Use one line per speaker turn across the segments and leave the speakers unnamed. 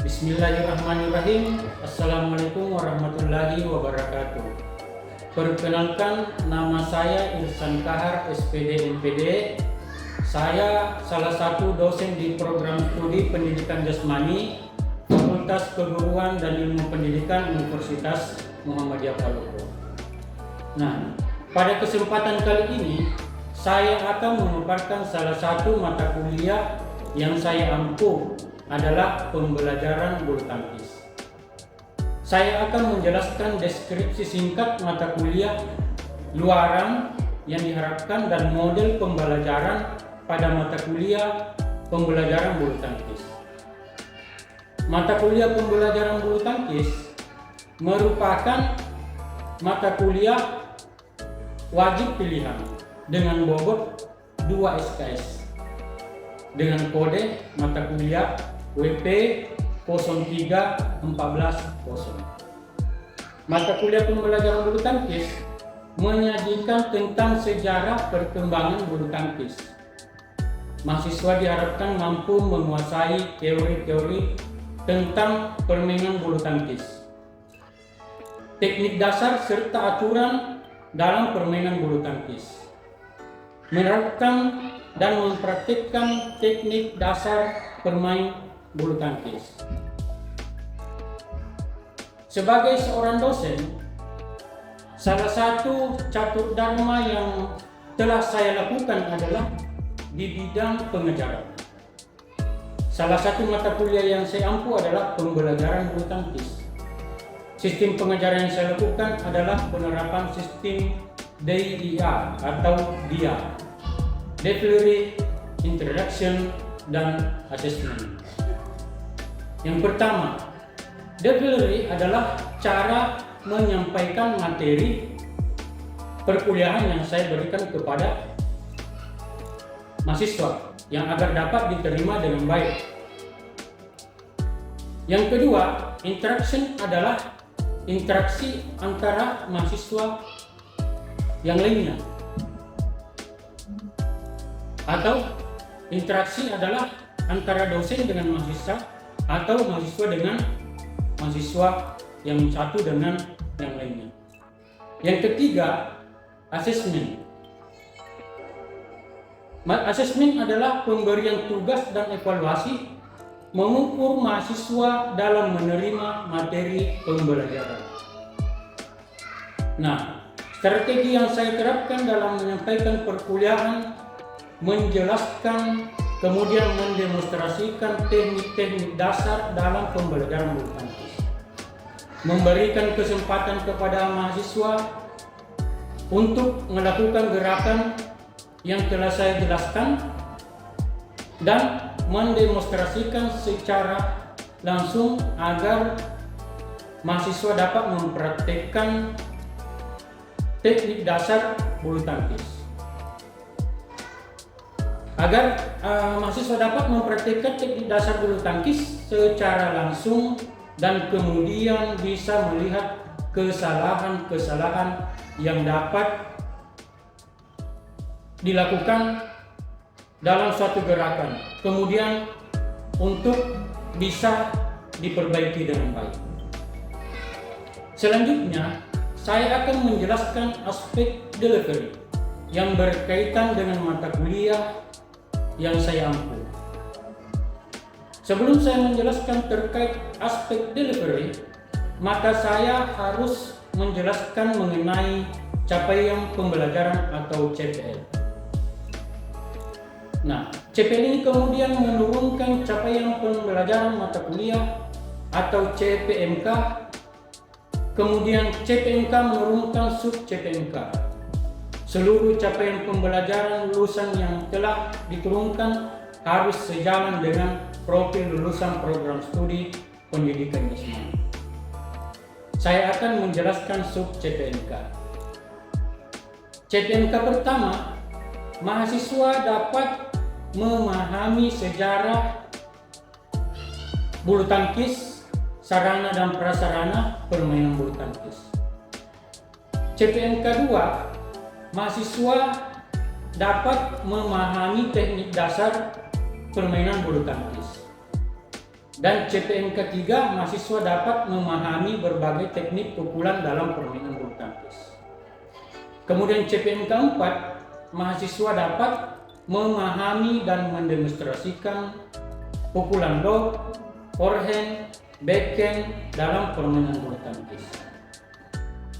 Bismillahirrahmanirrahim. Assalamualaikum warahmatullahi wabarakatuh. Perkenalkan, nama saya Irsan Kahar, SPD MPD. Saya salah satu dosen di program studi pendidikan jasmani Fakultas Keguruan dan Ilmu Pendidikan Universitas Muhammadiyah Palopo. Nah, pada kesempatan kali ini saya akan memaparkan salah satu mata kuliah yang saya ampuh adalah pembelajaran bulu tangkis. Saya akan menjelaskan deskripsi singkat mata kuliah, luaran yang diharapkan dan model pembelajaran pada mata kuliah pembelajaran bulu tangkis. Mata kuliah pembelajaran bulu tangkis merupakan mata kuliah wajib pilihan dengan bobot 2 SKS dengan kode mata kuliah WP 031400. Mata kuliah pembelajaran bulu tangkis menyajikan tentang sejarah perkembangan bulu tangkis. Mahasiswa diharapkan mampu menguasai teori-teori tentang permainan bulu tangkis, teknik dasar serta aturan dalam permainan bulu tangkis, menerapkan dan mempraktikkan teknik dasar bermain bulu tangkis. Sebagai seorang dosen, salah satu catur dharma yang telah saya lakukan adalah di bidang pengajaran. Salah satu mata kuliah yang saya ampuh adalah pembelajaran bulu tangkis. Sistem pengajaran yang saya lakukan adalah penerapan sistem DIA atau DIA, Delivery, Introduction, dan Assessment. Yang pertama, delivery adalah cara menyampaikan materi perkuliahan yang saya berikan kepada mahasiswa yang agar dapat diterima dengan baik. Yang kedua, interaction adalah interaksi antara mahasiswa yang lainnya, atau interaksi adalah antara dosen dengan mahasiswa atau mahasiswa dengan mahasiswa yang satu dengan yang lainnya. Yang ketiga, assessment. Assessment adalah pemberian tugas dan evaluasi mengukur mahasiswa dalam menerima materi pembelajaran. Nah, strategi yang saya terapkan dalam menyampaikan perkuliahan, menjelaskan, kemudian mendemonstrasikan teknik-teknik dasar dalam pembelajaran bulu tangkis, memberikan kesempatan kepada mahasiswa untuk melakukan gerakan yang telah saya jelaskan, dan mendemonstrasikan secara langsung agar mahasiswa dapat mempraktikkan teknik dasar bulu tangkis. Agar mahasiswa dapat mempraktikkan teknik dasar bulu tangkis secara langsung dan kemudian bisa melihat kesalahan-kesalahan yang dapat dilakukan dalam suatu gerakan, kemudian untuk bisa diperbaiki dengan baik. Selanjutnya, saya akan menjelaskan aspek delivery yang berkaitan dengan mata kuliah yang saya ampuh. Sebelum saya menjelaskan terkait aspek delivery, maka saya harus menjelaskan mengenai capaian pembelajaran atau CPL. Nah, CPL ini kemudian menurunkan capaian pembelajaran mata kuliah atau CPMK, kemudian CPMK menurunkan sub CPMK. Seluruh capaian pembelajaran lulusan yang telah diturunkan harus sejalan dengan profil lulusan program studi pendidikan jasmani. Saya akan menjelaskan sub CPMK. CPMK pertama, mahasiswa dapat memahami sejarah bulu tangkis, sarana dan prasarana permainan bulu tangkis. CPMK 2, mahasiswa dapat memahami teknik dasar permainan bulu tangkis. Dan CPNK 3, mahasiswa dapat memahami berbagai teknik pukulan dalam permainan bulu tangkis. Kemudian CPNK 4, mahasiswa dapat memahami dan mendemonstrasikan pukulan lob, forehand, backhand dalam permainan bulu tangkis.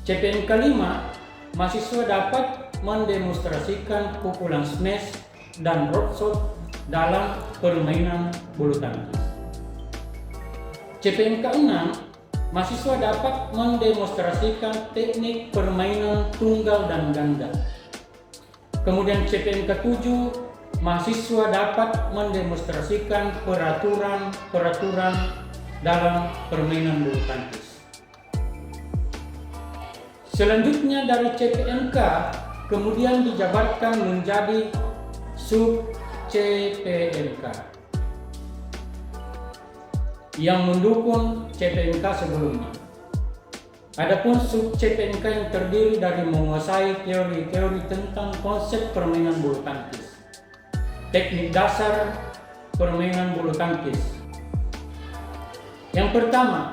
CPNK 5, mahasiswa dapat mendemonstrasikan pukulan smash dan rod shot dalam permainan bulu tangkis. CPNK 6, mahasiswa dapat mendemonstrasikan teknik permainan tunggal dan ganda. Kemudian CPNK 7, mahasiswa dapat mendemonstrasikan peraturan dalam permainan bulu tangkis. Selanjutnya dari CPNK kemudian dijabarkan menjadi sub CPNK yang mendukung CPNK sebelumnya. Adapun sub CPNK yang terdiri dari menguasai teori-teori tentang konsep permainan bulu tangkis, teknik dasar permainan bulu tangkis. Yang pertama,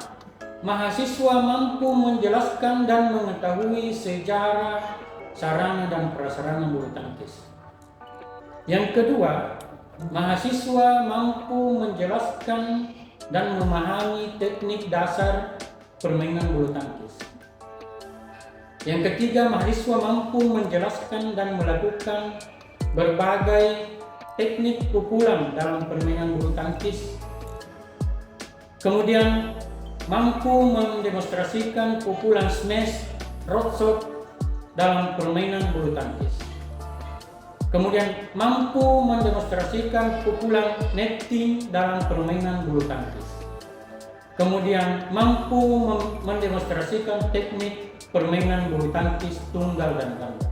mahasiswa mampu menjelaskan dan mengetahui sejarah, sarana dan prasarana bulu tangkis. Yang kedua, mahasiswa mampu menjelaskan dan memahami teknik dasar permainan bulu tangkis. Yang ketiga, mahasiswa mampu menjelaskan dan melakukan berbagai teknik pukulan dalam permainan bulu tangkis. Kemudian mampu mendemonstrasikan pukulan smash, rod shot dalam permainan bulu tangkis. Kemudian mampu mendemonstrasikan pukulan netting dalam permainan bulu tangkis. Kemudian mampu mendemonstrasikan teknik permainan bulu tangkis tunggal dan ganda.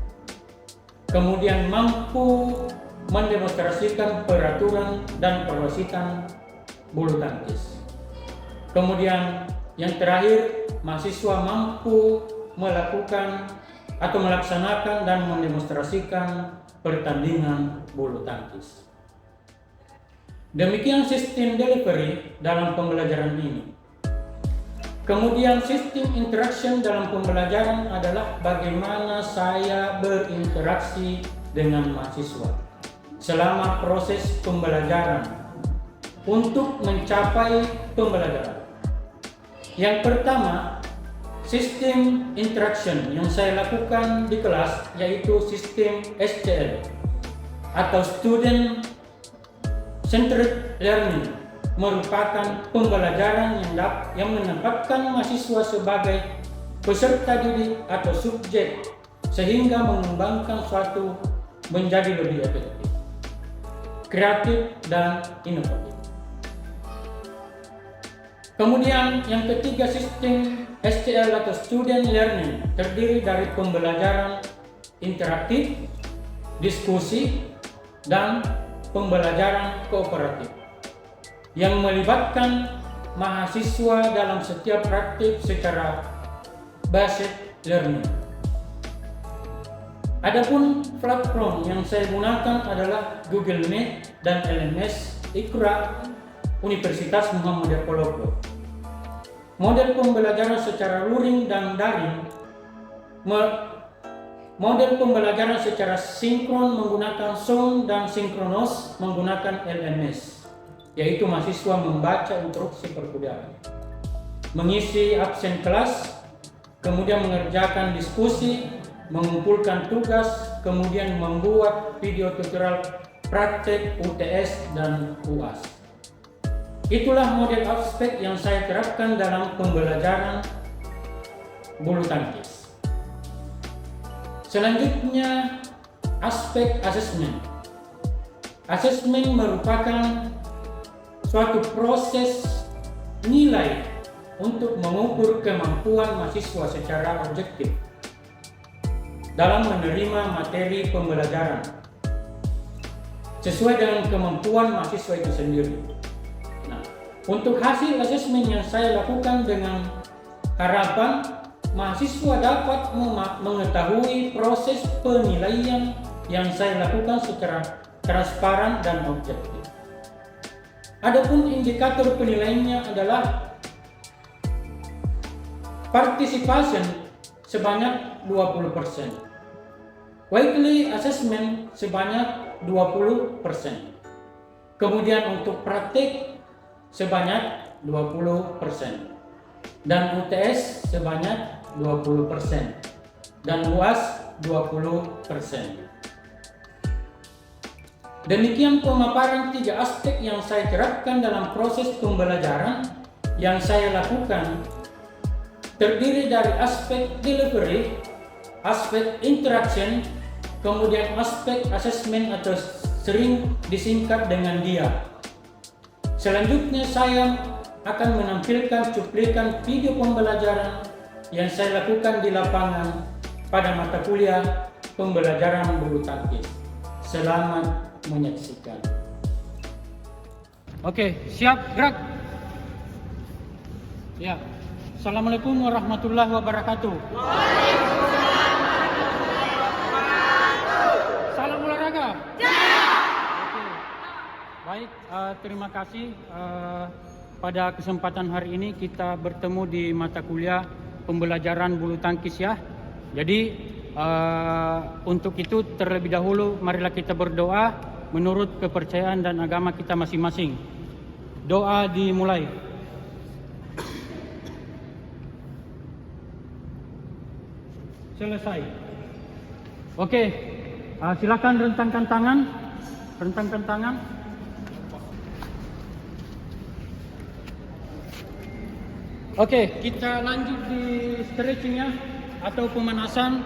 Kemudian mampu mendemonstrasikan peraturan dan perwasitan bulu tangkis. Kemudian yang terakhir, mahasiswa mampu melakukan atau melaksanakan dan mendemonstrasikan pertandingan bulu tangkis. Demikian sistem delivery dalam pembelajaran ini. Kemudian sistem interaction dalam pembelajaran adalah bagaimana saya berinteraksi dengan mahasiswa selama proses pembelajaran untuk mencapai pembelajaran. Yang pertama, sistem interaction yang saya lakukan di kelas yaitu sistem SCL atau Student Centered Learning, merupakan pembelajaran yang menempatkan mahasiswa sebagai peserta didik atau subjek sehingga mengembangkan suatu menjadi lebih efektif, kreatif, dan inovatif. Kemudian yang ketiga, sistem SCL atau Student Learning terdiri dari pembelajaran interaktif, diskusi, dan pembelajaran kooperatif yang melibatkan mahasiswa dalam setiap praktik secara basic learning. Adapun platform yang saya gunakan adalah Google Meet dan LMS Iqra Universitas Muhammadiyah Palopo. Model pembelajaran secara luring dan daring, model pembelajaran secara sinkron menggunakan Zoom dan sinkronos menggunakan LMS, yaitu mahasiswa membaca instruksi perkuliahan, mengisi absen kelas, kemudian mengerjakan diskusi, mengumpulkan tugas, kemudian membuat video tutorial praktek UTS dan UAS. Itulah model aspek yang saya terapkan dalam pembelajaran bulu tangkis. Selanjutnya, aspek asesmen. Asesmen merupakan suatu proses nilai untuk mengukur kemampuan mahasiswa secara objektif dalam menerima materi pembelajaran sesuai dengan kemampuan mahasiswa itu sendiri. Nah, untuk hasil asesmen yang saya lakukan dengan harapan mahasiswa dapat mengetahui proses penilaian yang saya lakukan secara transparan dan objektif. Adapun indikator penilaiannya adalah participation sebanyak 20%, weekly assessment sebanyak 20%, kemudian untuk praktik sebanyak 20%, dan UTS sebanyak 20%, dan UAS 20%. Demikian pemaparan 3 aspek yang saya terapkan dalam proses pembelajaran yang saya lakukan, terdiri dari aspek delivery, aspek interaction, kemudian aspek assessment atau sering disingkat dengan DIA. Selanjutnya saya akan menampilkan cuplikan video pembelajaran yang saya lakukan di lapangan pada mata kuliah pembelajaran bulu tangkis. Selamat menyaksikan. Oke, siap, gerak. Ya. Assalamualaikum warahmatullahi wabarakatuh. Salam olahraga. Oke. Baik, terima kasih. Pada kesempatan hari ini kita bertemu di mata kuliah pembelajaran bulu tangkis ya. Jadi untuk itu terlebih dahulu marilah kita berdoa menurut kepercayaan dan agama kita masing-masing. Doa dimulai. Selesai. Oke, silakan rentangkan tangan. Rentangkan tangan. Oke, kita lanjut di stretchingnya atau pemanasan.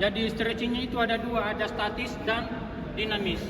Jadi stretchingnya itu ada 2, ada statis dan dinamis.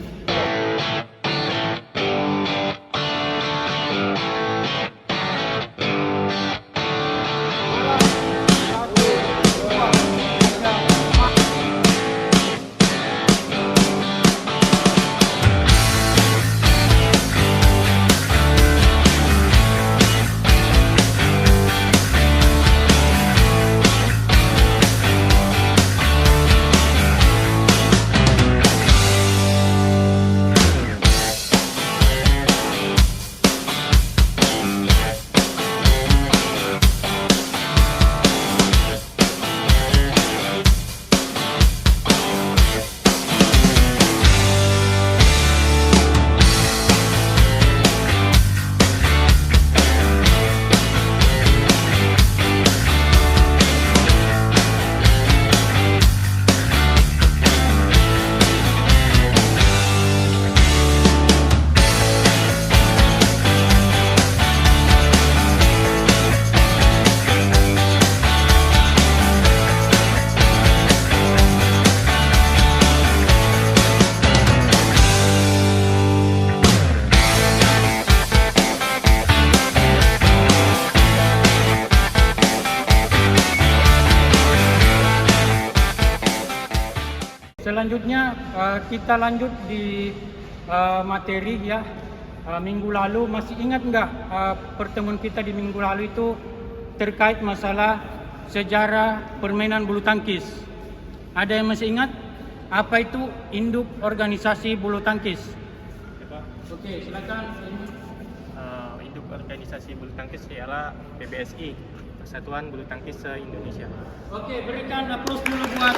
Selanjutnya kita lanjut di materi ya. Minggu lalu masih ingat nggak pertemuan kita di minggu lalu itu terkait masalah sejarah permainan bulu tangkis. Ada yang masih ingat apa itu induk organisasi bulu tangkis? Oke, silakan.
Induk organisasi bulu tangkis ialah PBSI, Persatuan Bulu Tangkis se-Indonesia.
Oke, berikan aplaus dulu buat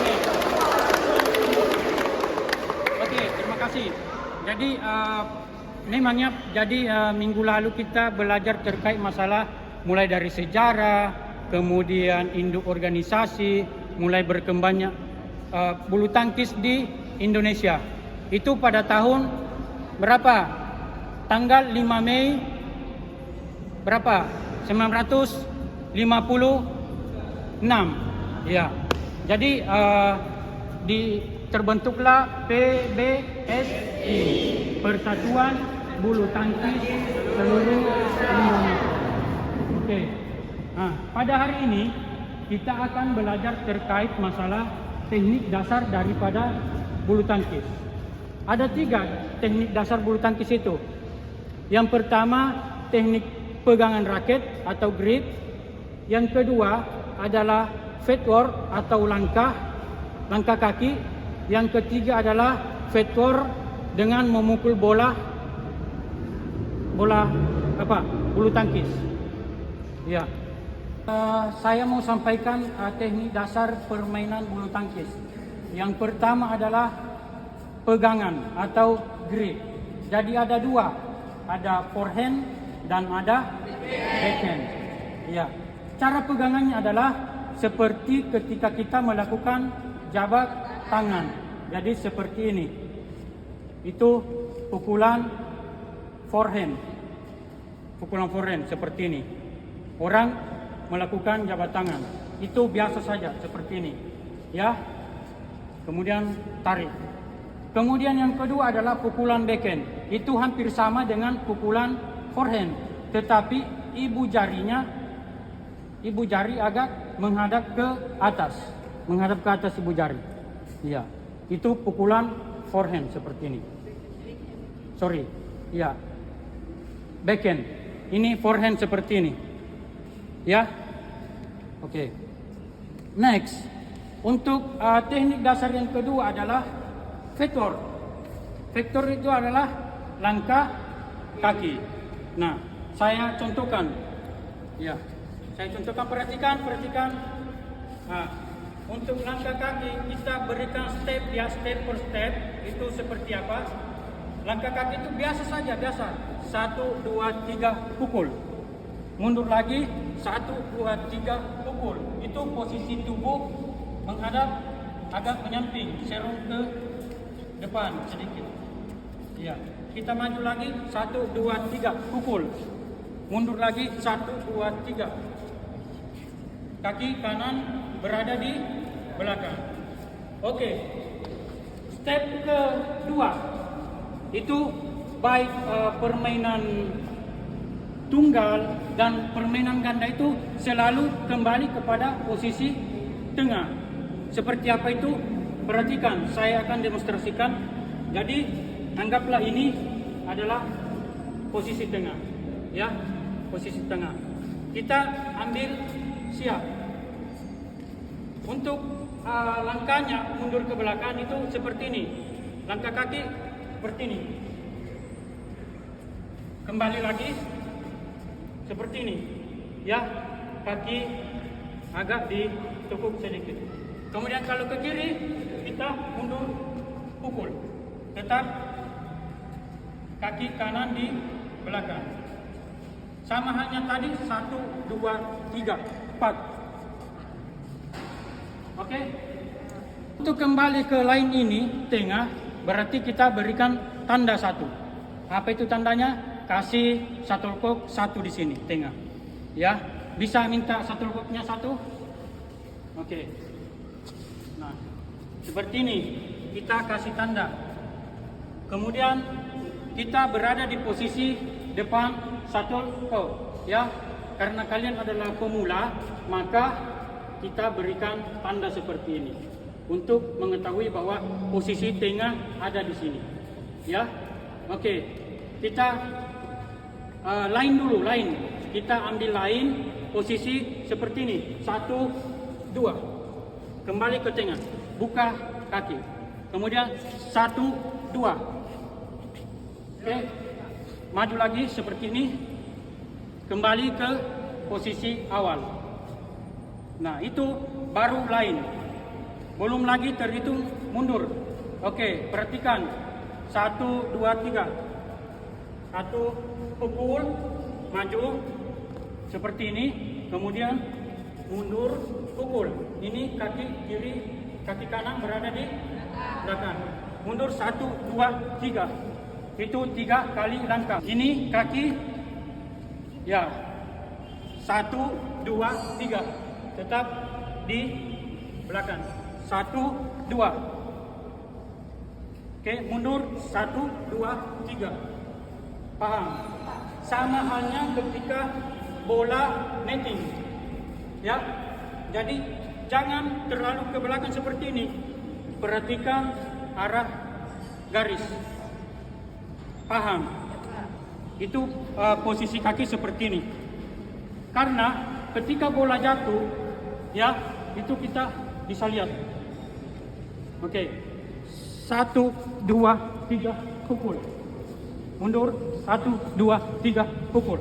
ini. Oke, terima kasih. Jadi memangnya minggu lalu kita belajar terkait masalah mulai dari sejarah, kemudian induk organisasi, mulai berkembangnya bulu tangkis di Indonesia. Itu pada tahun berapa? Tanggal 5 Mei berapa? 1956. Ya. Jadi terbentuklah PBSI, Persatuan Bulu Tangkis Seluruh Indonesia. Oke. Nah, pada hari ini kita akan belajar terkait masalah teknik dasar daripada bulu tangkis. Ada 3 teknik dasar bulu tangkis itu. Yang pertama teknik pegangan raket atau grip. Yang kedua adalah footwork atau langkah kaki. Yang ketiga adalah footwork dengan memukul bola bola bulu tangkis. Ya. Saya mau sampaikan teknik dasar permainan bulu tangkis. Yang pertama adalah pegangan atau grip. Jadi ada dua, ada forehand dan ada backhand. Ya. Cara pegangannya adalah seperti ketika kita melakukan jabat tangan. Jadi seperti ini. Itu pukulan forehand. Pukulan forehand seperti ini. Orang melakukan jabat tangan. Itu biasa saja seperti ini. Ya. Kemudian tarik. Kemudian yang kedua adalah pukulan backhand. Itu hampir sama dengan pukulan forehand, tetapi ibu jari agak menghadap ke atas ibu jari. Ya. Itu pukulan forehand seperti ini. Sorry. Ya. Backhand. Ini forehand seperti ini. Ya. Oke. Next. Untuk teknik dasar yang kedua adalah vektor. Vektor itu adalah langkah kaki. Nah, saya contohkan. Ya. Saya contohkan, perhatikan. Nah, untuk langkah kaki kita berikan step per step. Itu seperti apa? Langkah kaki itu biasa saja, biasa. 1, 2, 3 pukul. Mundur lagi, 1, 2, 3 pukul. Itu posisi tubuh menghadap agak menyamping, serong ke depan sedikit. Ya, kita maju lagi, 1, 2, 3 pukul. Mundur lagi, 1, 2, 3. Kaki kanan berada di belakang. Oke. Step kedua itu baik permainan tunggal dan permainan ganda itu selalu kembali kepada posisi tengah. Seperti apa itu? Perhatikan, saya akan demonstrasikan. Jadi, anggaplah ini adalah posisi tengah. Ya, posisi tengah. Kita ambil siap. Untuk langkahnya mundur ke belakang itu seperti ini. Langkah kaki seperti ini. Kembali lagi seperti ini. Ya, kaki agak ditekuk sedikit. Kemudian kalau ke kiri, kita mundur pukul. Tetap kaki kanan di belakang. Sama halnya tadi, 1, 2, 3, 4. Oke? Untuk kembali ke line ini, tengah, berarti kita berikan tanda 1. Apa itu tandanya? Kasih shuttlecock 1 di sini, tengah. Ya, bisa minta shuttlecocknya 1? Oke. Nah, seperti ini kita kasih tanda. Kemudian kita berada di posisi depan shuttlecock, ya. Karena kalian adalah pemula, maka kita berikan tanda seperti ini untuk mengetahui bahwa posisi tengah ada di sini, ya. Oke. Kita line dulu, line. Kita ambil line posisi seperti ini. 1, 2. Kembali ke tengah, buka kaki. Kemudian 1, 2. Oke. Maju lagi seperti ini. Kembali ke posisi awal. Nah, itu baru line. Belum lagi terhitung mundur. Oke, perhatikan. 1, 2, 3. 1 pukul, maju seperti ini. Kemudian mundur, pukul. Ini kaki kiri, kaki kanan berada di belakang. Mundur 1, 2, 3. Itu 3 kali langkah. Ini kaki, ya, 1, 2, 3. Tetap di belakang. 1, 2. Oke, mundur 1, 2, 3. Paham? Sama halnya ketika bola netting. Ya. Jadi jangan terlalu ke belakang seperti ini. Perhatikan arah garis. Paham? Itu posisi kaki seperti ini. Karena ketika bola jatuh, ya, itu kita bisa lihat. Oke. 1, 2, 3, pukul. Mundur. 1, 2, 3, pukul.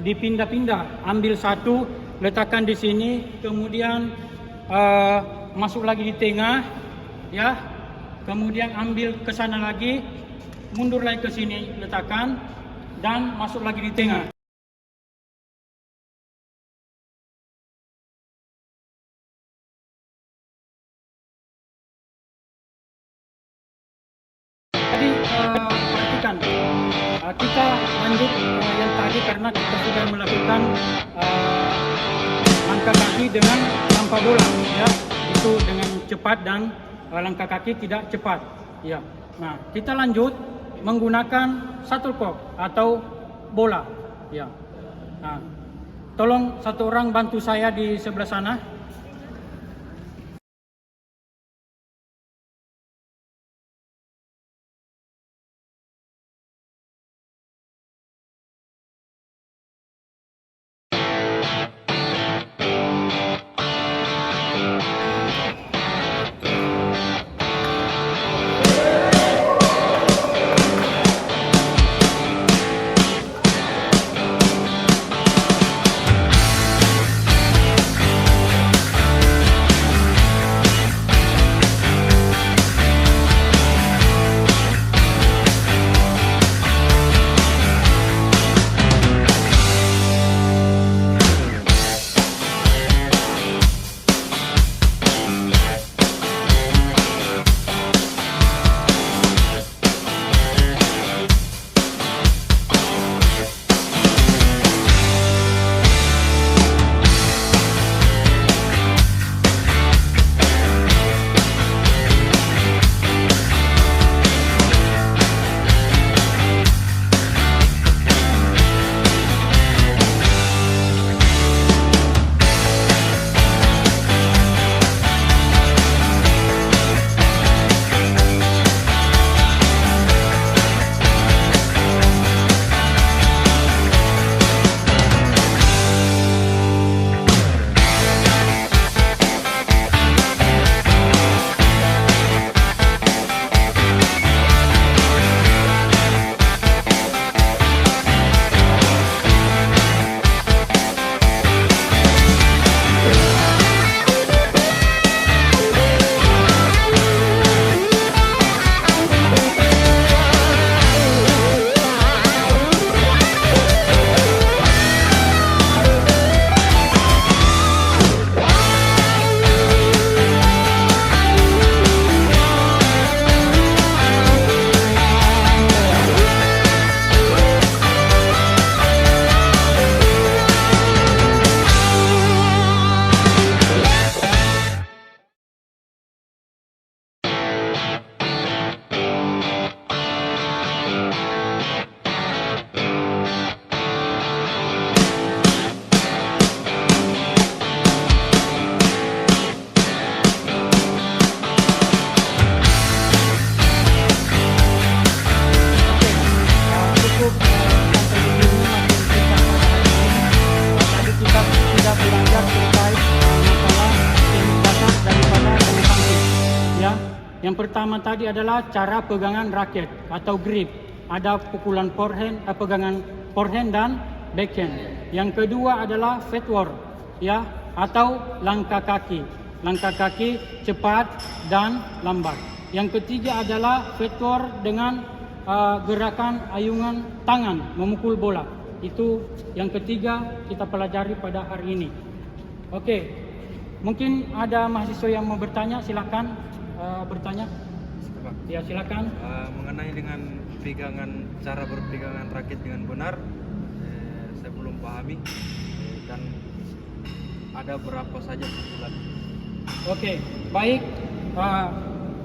Dipindah-pindah, ambil satu, letakkan di sini, kemudian masuk lagi di tengah, ya, kemudian ambil ke sana lagi, mundur lagi ke sini, letakkan, dan masuk lagi di tengah. Jadi perhatikan, kita lanjut yang tadi karena kita sudah melakukan langkah kaki dengan tanpa bola, ya, itu dengan cepat dan langkah kaki tidak cepat, ya. Nah, kita lanjut menggunakan shuttlecock atau bola, ya. Nah, tolong satu orang bantu saya di sebelah sana. pertama tadi adalah cara pegangan raket atau grip. Ada pukulan forehand, pegangan forehand dan backhand. Yang kedua adalah footwork, ya, atau langkah kaki. Langkah kaki cepat dan lambat. Yang ketiga adalah footwork dengan gerakan ayungan tangan memukul bola. Itu yang ketiga kita pelajari pada hari ini. Oke, mungkin ada mahasiswa yang mau bertanya, silakan bertanya. Ya, silakan.
Mengenai dengan cara berpegangan raket dengan benar, saya belum pahami, dan ada berapa saja pukulan.
Oke, baik.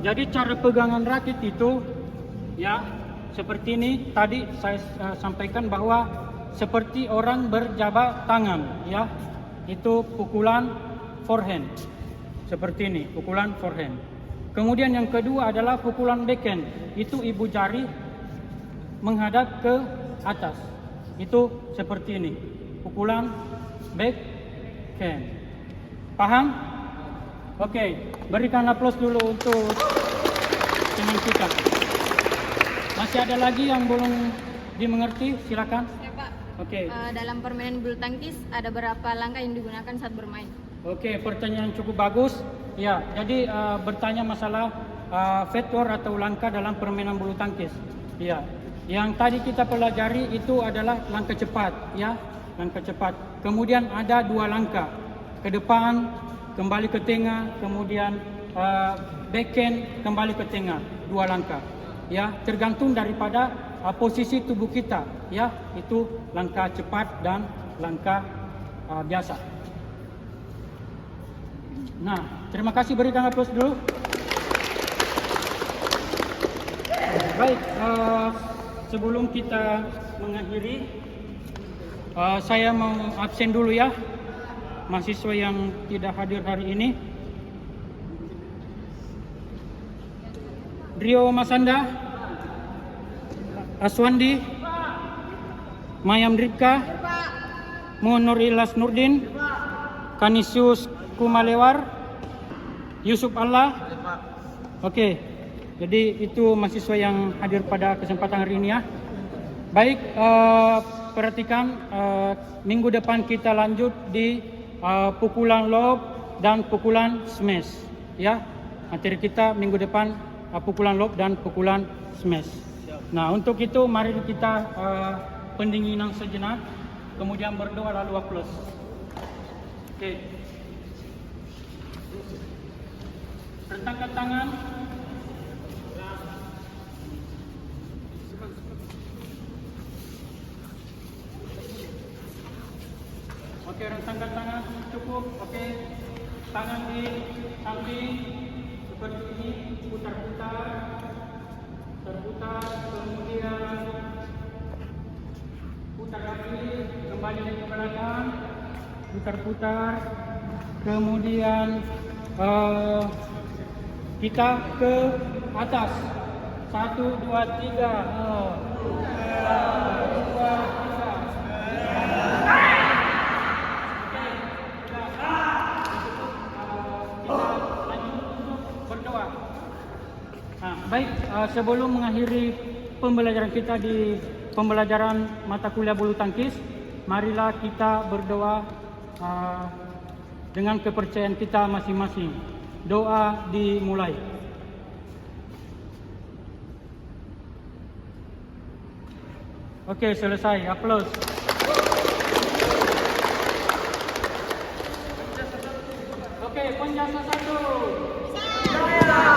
Jadi cara pegangan raket itu, ya, seperti ini. Tadi saya sampaikan bahwa seperti orang berjabat tangan, ya. Itu pukulan forehand. Seperti ini, pukulan forehand. Kemudian yang kedua adalah pukulan backhand. Itu ibu jari menghadap ke atas. Itu seperti ini, pukulan backhand. Paham? Oke, berikan aplaus dulu untuk teman kita. Masih ada lagi yang belum dimengerti? Silakan.
Ya Pak.
Oke.
Dalam permainan bulu tangkis ada berapa langkah yang digunakan saat bermain?
Oke, pertanyaan cukup bagus. Ya, jadi bertanya masalah footwork atau langkah dalam permainan bulu tangkis. Ya, yang tadi kita pelajari itu adalah langkah cepat, ya, langkah cepat. Kemudian ada 2 langkah, ke depan, kembali ke tengah, kemudian backhand, kembali ke tengah, 2 langkah. Ya, tergantung daripada posisi tubuh kita, ya, itu langkah cepat dan langkah biasa. Nah, terima kasih, berikan aplaus dulu. Baik, sebelum kita mengakhiri, saya mau absen dulu, ya, mahasiswa yang tidak hadir hari ini. Rio Masanda, Aswandi, Mayam Ripka, Munur Ilas Nurdin, Kanisius Kumalewar, Yusuf Allah. Oke, jadi itu mahasiswa yang hadir pada kesempatan hari ini, ya. Baik, perhatikan, minggu depan kita lanjut di pukulan lob dan pukulan smash, ya. Materi kita minggu depan pukulan lob dan pukulan smash. Nah, untuk itu mari kita pendinginan sejenak, kemudian berdoa lalu aplaus. Oke. Rentangkan tangan. Oke, rentangkan tangan cukup. Oke, tangan di samping seperti ini, putar-putar, kemudian putar lagi, kembali ke belakang, putar-putar, kemudian kita ke atas. 1, 2, 3. 1, 2, 3. Baik, sebelum mengakhiri pembelajaran kita di pembelajaran mata kuliah bulu tangkis, marilah kita berdoa dengan kepercayaan kita masing-masing. Doa dimulai. Oke, selesai. Aplaus. Oke, penjasa 1.